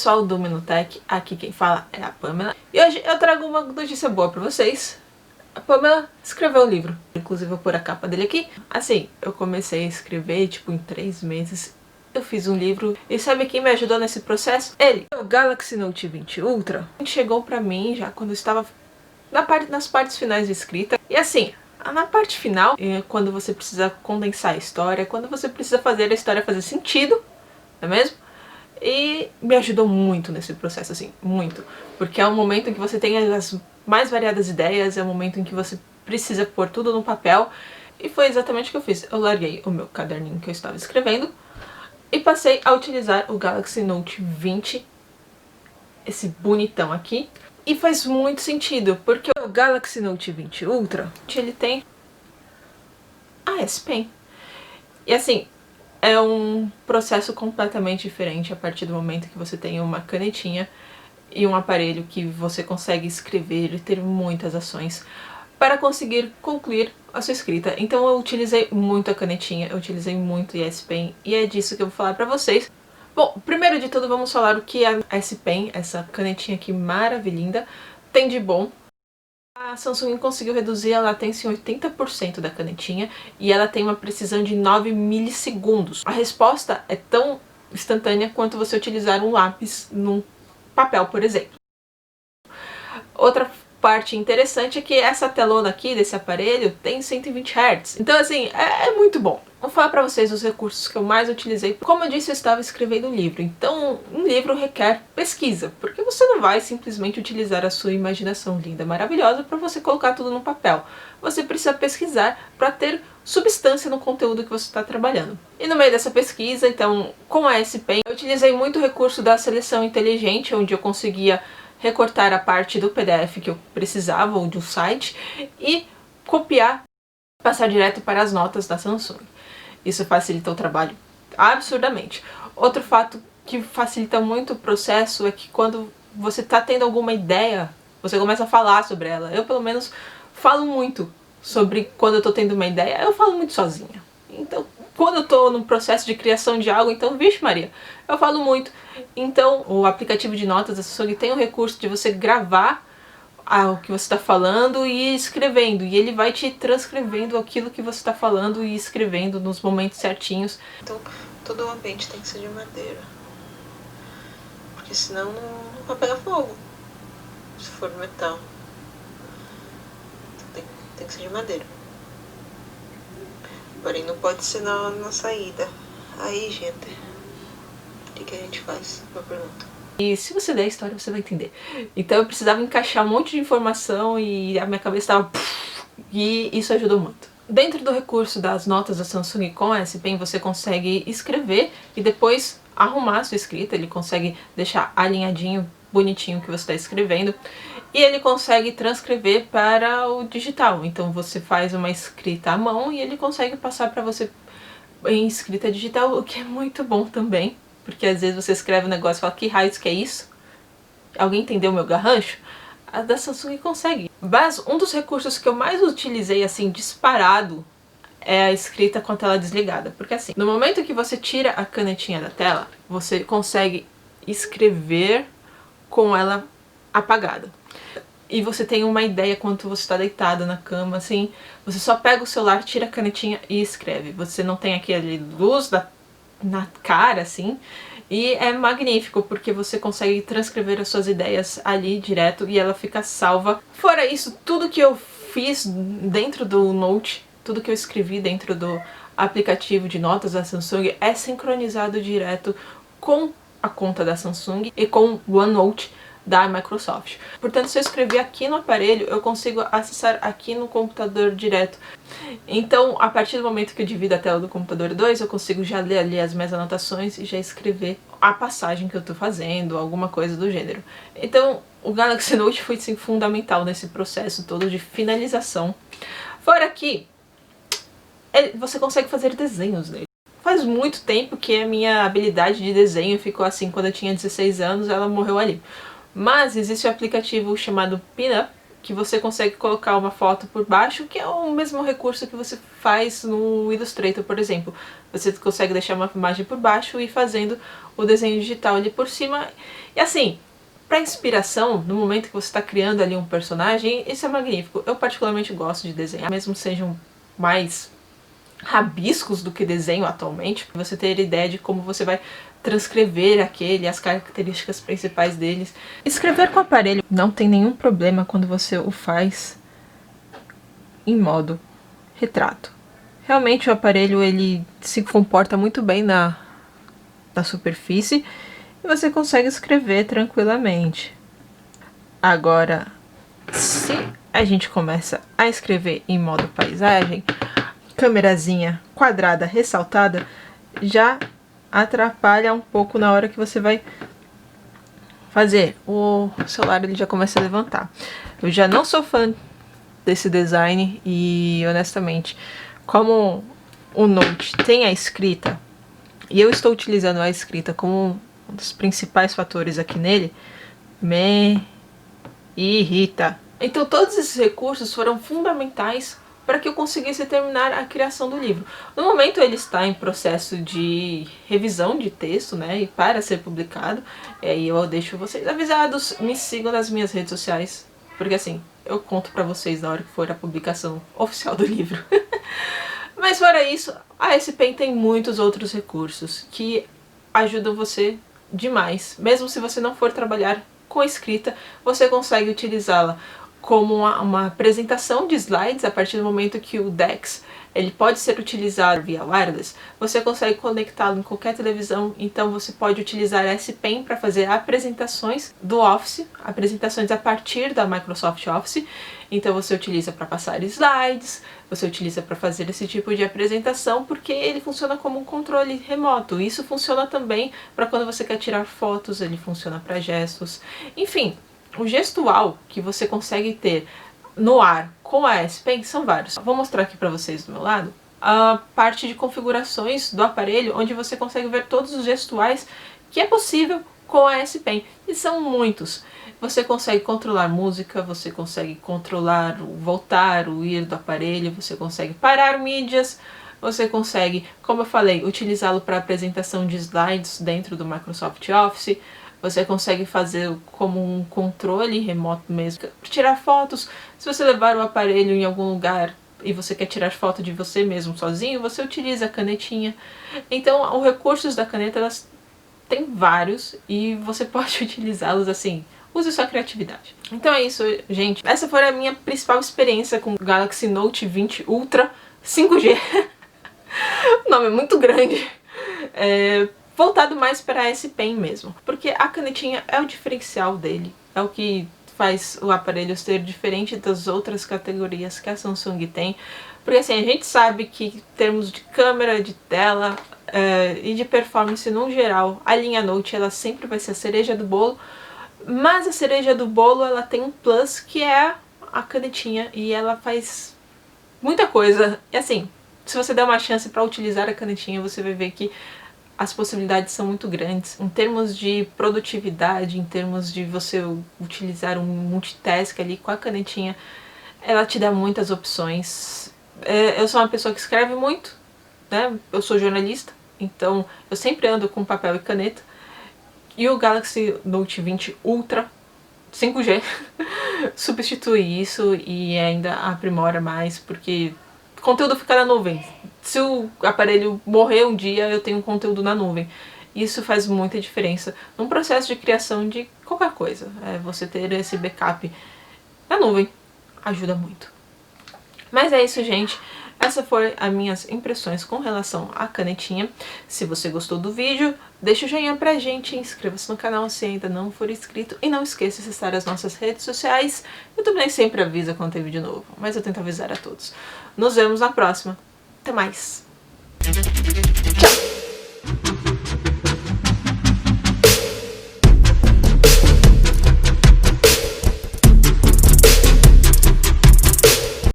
pessoal do Minutec, aqui quem fala é a Pamela. E hoje eu trago uma notícia boa pra vocês. A Pamela escreveu um livro, inclusive eu vou pôr a capa dele aqui. Assim, eu comecei a escrever tipo em 3 meses. Eu fiz um livro e sabe quem me ajudou nesse processo? Ele, o Galaxy Note 20 Ultra. Chegou pra mim já quando eu estava nas partes finais de escrita. E assim, na parte final, quando você precisa condensar a história, quando você precisa fazer a história fazer sentido, não é mesmo? E me ajudou muito nesse processo, assim, muito. Porque é um momento em que você tem as mais variadas ideias, é um momento em que você precisa pôr tudo no papel. E foi exatamente o que eu fiz. Eu larguei o meu caderninho que eu estava escrevendo e passei a utilizar o Galaxy Note 20, esse bonitão aqui. E faz muito sentido, porque o Galaxy Note 20 Ultra, ele tem a S Pen. E assim, é um processo completamente diferente a partir do momento que você tem uma canetinha e um aparelho que você consegue escrever e ter muitas ações para conseguir concluir a sua escrita. Então eu utilizei muito a canetinha, eu utilizei muito o S Pen e é disso que eu vou falar pra vocês. Bom, primeiro de tudo vamos falar o que a S Pen, essa canetinha aqui maravilhinda, tem de bom. A Samsung conseguiu reduzir a latência em 80% da canetinha e ela tem uma precisão de 9 milissegundos. A resposta é tão instantânea quanto você utilizar um lápis num papel, por exemplo. Outra parte interessante é que essa telona aqui desse aparelho tem 120 Hz. Então assim, é muito bom. Vou falar pra vocês os recursos que eu mais utilizei. Como eu disse, eu estava escrevendo um livro. Então, um livro requer pesquisa. Porque você não vai simplesmente utilizar a sua imaginação linda, maravilhosa, para você colocar tudo no papel. Você precisa pesquisar para ter substância no conteúdo que você está trabalhando. E no meio dessa pesquisa, então, com a S Pen, eu utilizei muito o recurso da seleção inteligente, onde eu conseguia recortar a parte do PDF que eu precisava, ou de um site, e copiar, passar direto para as notas da Samsung. Isso facilita o trabalho absurdamente. Outro fato que facilita muito o processo é que quando você está tendo alguma ideia, você começa a falar sobre ela. Eu, pelo menos, falo muito sobre quando eu estou tendo uma ideia. Eu falo muito sozinha. Então, quando eu estou no processo de criação de algo, então, vixe Maria, eu falo muito. Então, o aplicativo de notas da Samsung tem o recurso de você gravar o que você está falando e escrevendo, e ele vai te transcrevendo aquilo que você está falando e escrevendo nos momentos certinhos. Então todo o ambiente tem que ser de madeira, porque senão não vai pegar fogo se for metal. Então tem que ser de madeira, porém não pode ser na saída. Aí, gente, o que a gente faz? Uma pergunta. E se você ler a história, você vai entender. Então eu precisava encaixar um monte de informação e a minha cabeça estava... E isso ajudou muito. Dentro do recurso das notas da Samsung com a S Pen, você consegue escrever e depois arrumar a sua escrita. Ele consegue deixar alinhadinho, bonitinho o que você está escrevendo. E ele consegue transcrever para o digital. Então você faz uma escrita à mão e ele consegue passar para você em escrita digital, o que é muito bom também. Porque às vezes você escreve um negócio e fala, que raios que é isso? Alguém entendeu o meu garrancho? A da Samsung consegue. Mas um dos recursos que eu mais utilizei, assim, disparado, é a escrita com a tela desligada. Porque assim, no momento que você tira a canetinha da tela, você consegue escrever com ela apagada. E você tem uma ideia quando você está deitado na cama, assim, você só pega o celular, tira a canetinha e escreve. Você não tem aquele luz na cara, assim, e é magnífico porque você consegue transcrever as suas ideias ali direto e ela fica salva. Fora isso, tudo que eu fiz dentro do Note, tudo que eu escrevi dentro do aplicativo de notas da Samsung é sincronizado direto com a conta da Samsung e com o OneNote da Microsoft. Portanto, se eu escrever aqui no aparelho, eu consigo acessar aqui no computador direto. Então, a partir do momento que eu divido a tela do computador 2, eu consigo já ler ali as minhas anotações e já escrever a passagem que eu tô fazendo, alguma coisa do gênero. Então, o Galaxy Note foi, sim, fundamental nesse processo todo de finalização. Fora que você consegue fazer desenhos nele. Faz muito tempo que a minha habilidade de desenho ficou assim. Quando eu tinha 16 anos, ela morreu ali. Mas existe um aplicativo chamado Pinup, que você consegue colocar uma foto por baixo, que é o mesmo recurso que você faz no Illustrator, por exemplo. Você consegue deixar uma imagem por baixo e ir fazendo o desenho digital ali por cima. E assim, para inspiração, no momento que você está criando ali um personagem, isso é magnífico. Eu particularmente gosto de desenhar, mesmo sejam mais rabiscos do que desenho atualmente, para você ter ideia de como você vai transcrever as características principais deles. Escrever com o aparelho não tem nenhum problema quando você o faz em modo retrato. Realmente o aparelho ele se comporta muito bem na superfície e você consegue escrever tranquilamente. Agora, se a gente começa a escrever em modo paisagem, câmerazinha quadrada ressaltada já atrapalha um pouco na hora que você vai fazer. O celular ele já começa a levantar. Eu já não sou fã desse design e honestamente, como o Note tem a escrita e eu estou utilizando a escrita como um dos principais fatores aqui nele, me irrita. Então todos esses recursos foram fundamentais para que eu conseguisse terminar a criação do livro. No momento ele está em processo de revisão de texto, né, e para ser publicado, e aí eu deixo vocês avisados, me sigam nas minhas redes sociais, porque assim, eu conto para vocês na hora que for a publicação oficial do livro. Mas fora isso, a S-Pen tem muitos outros recursos que ajudam você demais. Mesmo se você não for trabalhar com escrita, você consegue utilizá-la como uma apresentação de slides. A partir do momento que o DeX ele pode ser utilizado via wireless, você consegue conectá-lo em qualquer televisão, então você pode utilizar a S-Pen para fazer apresentações do Office, apresentações a partir da Microsoft Office. Então você utiliza para passar slides, você utiliza para fazer esse tipo de apresentação, porque ele funciona como um controle remoto. Isso funciona também para quando você quer tirar fotos, ele funciona para gestos, enfim. O gestual que você consegue ter no ar com a S-Pen são vários. Vou mostrar aqui para vocês do meu lado a parte de configurações do aparelho, onde você consegue ver todos os gestuais que é possível com a S-Pen, e são muitos. Você consegue controlar música, você consegue controlar o voltar, o ir do aparelho, você consegue parar mídias, você consegue, como eu falei, utilizá-lo para apresentação de slides dentro do Microsoft Office. Você consegue fazer como um controle remoto mesmo, tirar fotos. Se você levar o aparelho em algum lugar e você quer tirar foto de você mesmo sozinho, você utiliza a canetinha. Então, os recursos da caneta, elas têm vários e você pode utilizá-los assim. Use sua criatividade. Então é isso, gente. Essa foi a minha principal experiência com o Galaxy Note 20 Ultra 5G. O nome é muito grande. Voltado mais para a S-Pen mesmo, porque a canetinha é o diferencial dele, é o que faz o aparelho ser diferente das outras categorias que a Samsung tem, porque assim, a gente sabe que em termos de câmera, de tela e de performance no geral, a linha Note ela sempre vai ser a cereja do bolo, mas a cereja do bolo ela tem um plus que é a canetinha e ela faz muita coisa, e assim, se você der uma chance para utilizar a canetinha, você vai ver que as possibilidades são muito grandes. Em termos de produtividade, em termos de você utilizar um multitask ali com a canetinha, ela te dá muitas opções. Eu sou uma pessoa que escreve muito, né? Eu sou jornalista, então eu sempre ando com papel e caneta. E o Galaxy Note 20 Ultra 5G substitui isso e ainda aprimora mais, porque o conteúdo fica na nuvem. Se o aparelho morrer um dia, eu tenho conteúdo na nuvem. Isso faz muita diferença num processo de criação de qualquer coisa. Você ter esse backup na nuvem ajuda muito. Mas é isso, gente. Essa foi as minhas impressões com relação à canetinha. Se você gostou do vídeo, deixa o joinha pra gente, inscreva-se no canal se ainda não for inscrito e não esqueça de acessar as nossas redes sociais. Eu também sempre aviso quando tem vídeo novo, mas eu tento avisar a todos. Nos vemos na próxima. Até mais. Tchau!